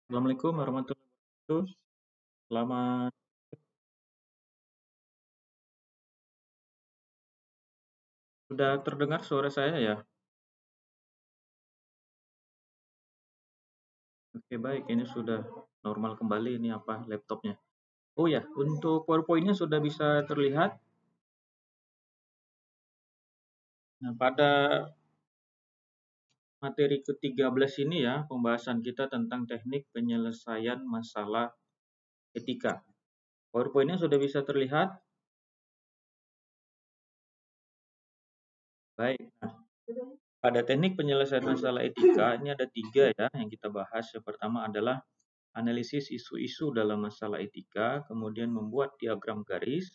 Assalamualaikum warahmatullahi wabarakatuh. Selamat, sudah terdengar suara saya ya? Oke, baik, ini sudah normal kembali ini apa laptopnya. Oh ya, untuk PowerPoint-nya sudah bisa terlihat. Nah, pada materi ke-13 ini ya, pembahasan kita tentang teknik penyelesaian masalah etika. PowerPoint-nya sudah bisa terlihat? Baik. Nah, pada teknik penyelesaian masalah etika ini ada tiga ya yang kita bahas. Yang pertama adalah analisis isu-isu dalam masalah etika, kemudian membuat diagram garis,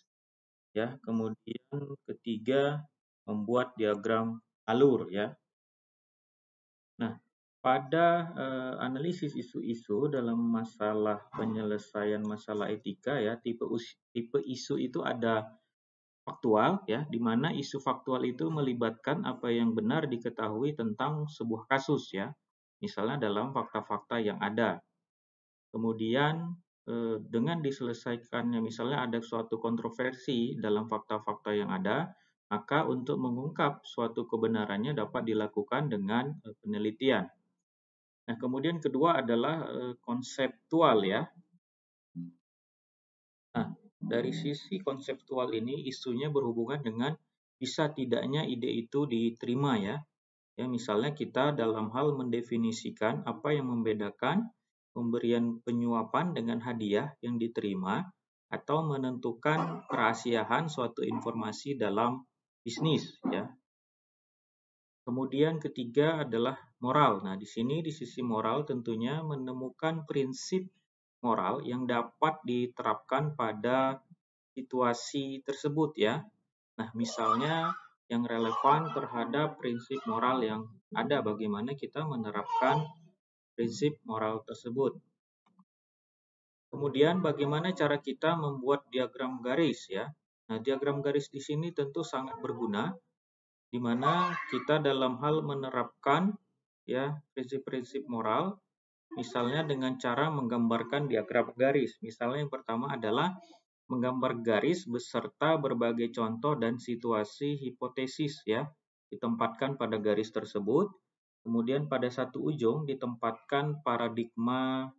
ya, kemudian ketiga membuat diagram alur ya. Nah, pada analisis isu-isu dalam masalah penyelesaian masalah etika ya, tipe isu itu ada faktual ya, di mana isu faktual itu melibatkan apa yang benar diketahui tentang sebuah kasus ya. Misalnya dalam fakta-fakta yang ada. Kemudian dengan diselesaikannya misalnya ada suatu kontroversi dalam fakta-fakta yang ada, maka untuk mengungkap suatu kebenarannya dapat dilakukan dengan penelitian. Nah, kemudian kedua adalah konseptual ya. Nah, dari sisi konseptual ini isunya berhubungan dengan bisa tidaknya ide itu diterima ya. Ya, misalnya kita dalam hal mendefinisikan apa yang membedakan pemberian penyuapan dengan hadiah yang diterima atau menentukan kerahasiaan suatu informasi dalam bisnis ya. Kemudian ketiga adalah moral. Nah, di sini di sisi moral tentunya menemukan prinsip moral yang dapat diterapkan pada situasi tersebut ya. Nah, misalnya yang relevan terhadap prinsip moral yang ada, bagaimana kita menerapkan prinsip moral tersebut. Kemudian bagaimana cara kita membuat diagram garis ya. Nah, diagram garis di sini tentu sangat berguna di mana kita dalam hal menerapkan ya prinsip-prinsip moral misalnya dengan cara menggambarkan diagram garis. Misalnya yang pertama adalah menggambar garis beserta berbagai contoh dan situasi hipotesis ya ditempatkan pada garis tersebut. Kemudian pada satu ujung ditempatkan paradigma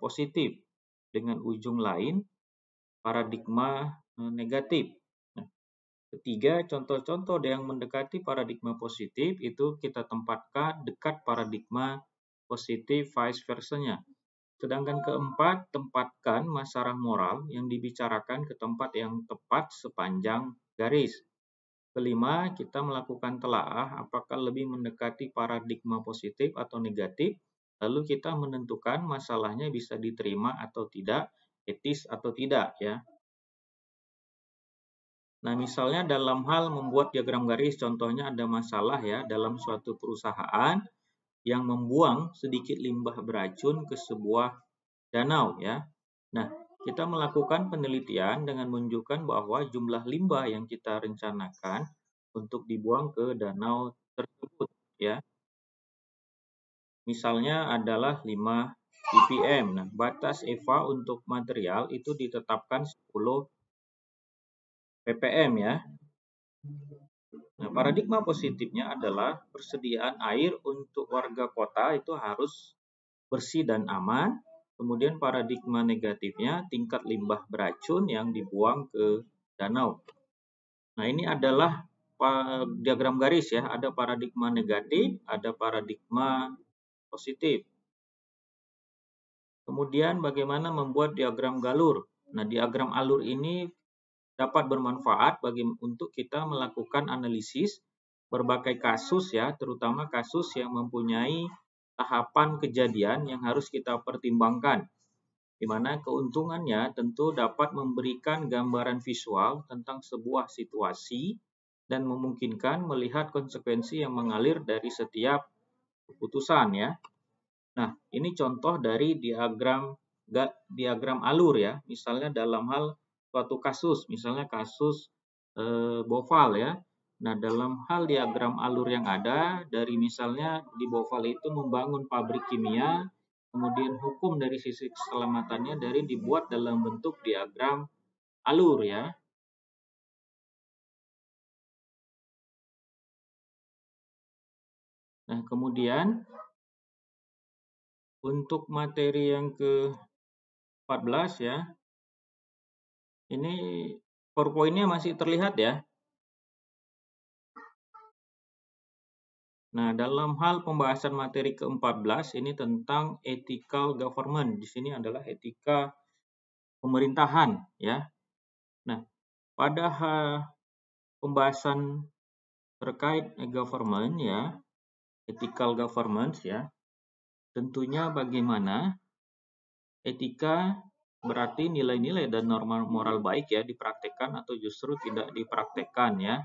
positif dengan ujung lain paradigma negatif. Nah, ketiga, contoh-contoh yang mendekati paradigma positif itu kita tempatkan dekat paradigma positif vice versa-nya. Sedangkan keempat, tempatkan masalah moral yang dibicarakan ke tempat yang tepat sepanjang garis. Kelima, kita melakukan telaah apakah lebih mendekati paradigma positif atau negatif, lalu kita menentukan masalahnya bisa diterima atau tidak, etis atau tidak ya. Nah, misalnya dalam hal membuat diagram garis, contohnya ada masalah ya dalam suatu perusahaan yang membuang sedikit limbah beracun ke sebuah danau ya. Nah, kita melakukan penelitian dengan menunjukkan bahwa jumlah limbah yang kita rencanakan untuk dibuang ke danau tersebut ya. Misalnya adalah 5 ppm. Nah, batas EVA untuk material itu ditetapkan 10 ppm ya. Nah, paradigma positifnya adalah persediaan air untuk warga kota itu harus bersih dan aman. Kemudian paradigma negatifnya tingkat limbah beracun yang dibuang ke danau. Nah, ini adalah diagram garis ya, ada paradigma negatif, ada paradigma positif. Kemudian bagaimana membuat diagram galur. Nah, diagram alur ini dapat bermanfaat untuk kita melakukan analisis berbagai kasus ya, terutama kasus yang mempunyai tahapan kejadian yang harus kita pertimbangkan, di mana keuntungannya tentu dapat memberikan gambaran visual tentang sebuah situasi dan memungkinkan melihat konsekuensi yang mengalir dari setiap keputusan ya. Nah, ini contoh dari diagram alur ya, misalnya dalam hal suatu kasus, misalnya kasus Boval ya. Nah, dalam hal diagram alur yang ada, dari misalnya di Boval itu membangun pabrik kimia kemudian hukum dari sisi keselamatannya dari dibuat dalam bentuk diagram alur ya. Nah, kemudian untuk materi yang ke-14 ya, ini PowerPoint-nya masih terlihat ya. Nah, dalam hal pembahasan materi ke-14 ini tentang ethical government. Di sini adalah etika pemerintahan ya. Nah, pada pembahasan terkait government ya, ethical governance ya, tentunya bagaimana etika berarti nilai-nilai dan norma moral baik ya dipraktekkan atau justru tidak dipraktekkan ya.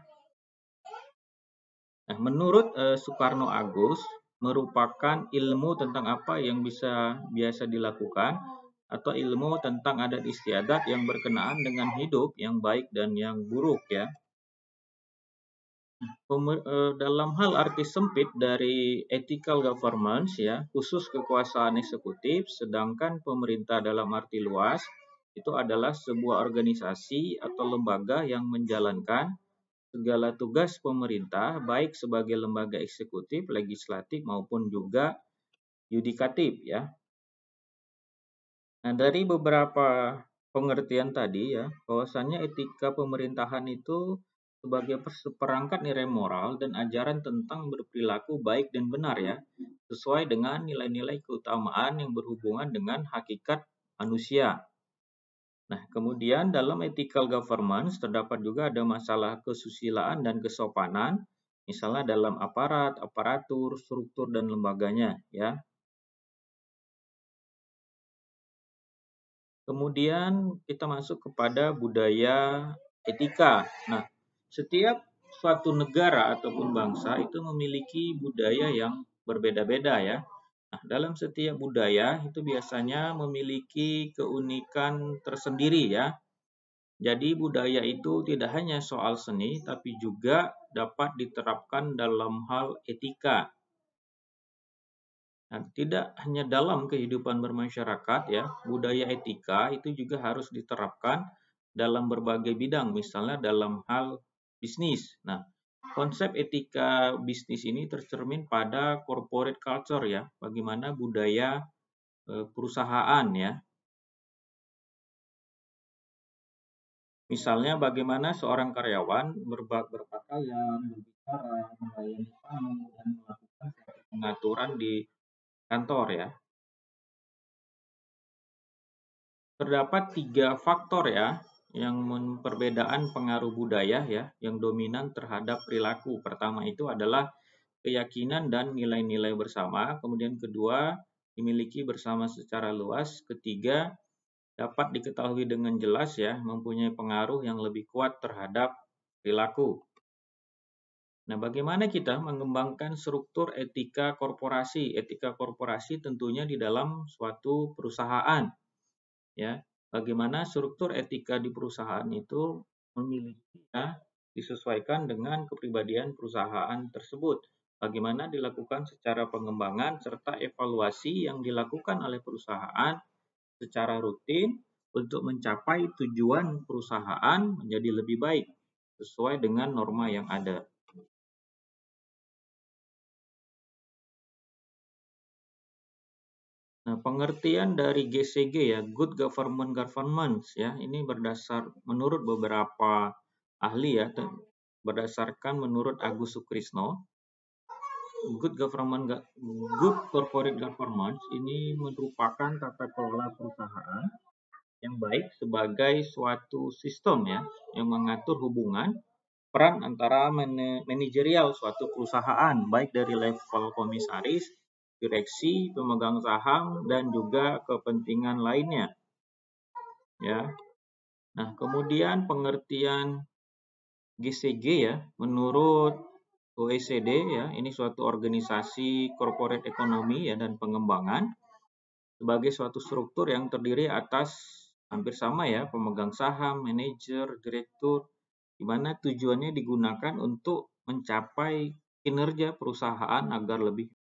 Nah, menurut Soekarno Agus merupakan ilmu tentang apa yang biasa dilakukan atau ilmu tentang adat istiadat yang berkenaan dengan hidup yang baik dan yang buruk ya. Dalam hal arti sempit dari ethical governance ya, khusus kekuasaan eksekutif, sedangkan pemerintah dalam arti luas itu adalah sebuah organisasi atau lembaga yang menjalankan segala tugas pemerintah baik sebagai lembaga eksekutif, legislatif maupun juga yudikatif ya. Nah, dari beberapa pengertian tadi ya, bahwasannya etika pemerintahan itu sebagai seperangkat nilai moral dan ajaran tentang berperilaku baik dan benar ya, sesuai dengan nilai-nilai keutamaan yang berhubungan dengan hakikat manusia. Nah, kemudian dalam ethical governance terdapat juga ada masalah kesusilaan dan kesopanan, misalnya dalam aparat, aparatur, struktur, dan lembaganya ya. Kemudian kita masuk kepada budaya etika. Nah, setiap suatu negara ataupun bangsa itu memiliki budaya yang berbeda-beda ya. Nah, dalam setiap budaya itu biasanya memiliki keunikan tersendiri ya. Jadi budaya itu tidak hanya soal seni tapi juga dapat diterapkan dalam hal etika. Nah, tidak hanya dalam kehidupan bermasyarakat ya, budaya etika itu juga harus diterapkan dalam berbagai bidang, misalnya dalam hal bisnis. Nah, konsep etika bisnis ini tercermin pada corporate culture ya, bagaimana budaya perusahaan ya. Misalnya bagaimana seorang karyawan berpakaian, berbicara, melayani tamu, dan melakukan pengaturan di kantor ya. Terdapat 3 faktor ya yang perbedaan pengaruh budaya ya yang dominan terhadap perilaku. Pertama itu adalah keyakinan dan nilai-nilai bersama. Kemudian kedua, dimiliki bersama secara luas. Ketiga, dapat diketahui dengan jelas ya, mempunyai pengaruh yang lebih kuat terhadap perilaku. Nah, bagaimana kita mengembangkan struktur etika korporasi? Etika korporasi tentunya di dalam suatu perusahaan. Ya, bagaimana struktur etika di perusahaan itu memiliki ya, disesuaikan dengan kepribadian perusahaan tersebut. Bagaimana dilakukan secara pengembangan serta evaluasi yang dilakukan oleh perusahaan secara rutin untuk mencapai tujuan perusahaan menjadi lebih baik sesuai dengan norma yang ada. Nah, pengertian dari GCG ya, Good Governance ya, ini menurut beberapa ahli ya, menurut Agus Sukrisno, Good Corporate Governance ini merupakan tata kelola perusahaan yang baik sebagai suatu sistem ya, yang mengatur hubungan peran antara manajerial suatu perusahaan baik dari level komisaris, direksi, pemegang saham dan juga kepentingan lainnya. Ya. Nah, kemudian pengertian GCG ya, menurut OECD ya, ini suatu organisasi corporate ekonomi ya dan pengembangan sebagai suatu struktur yang terdiri atas hampir sama ya, pemegang saham, manajer, direktur, di mana tujuannya digunakan untuk mencapai kinerja perusahaan agar lebih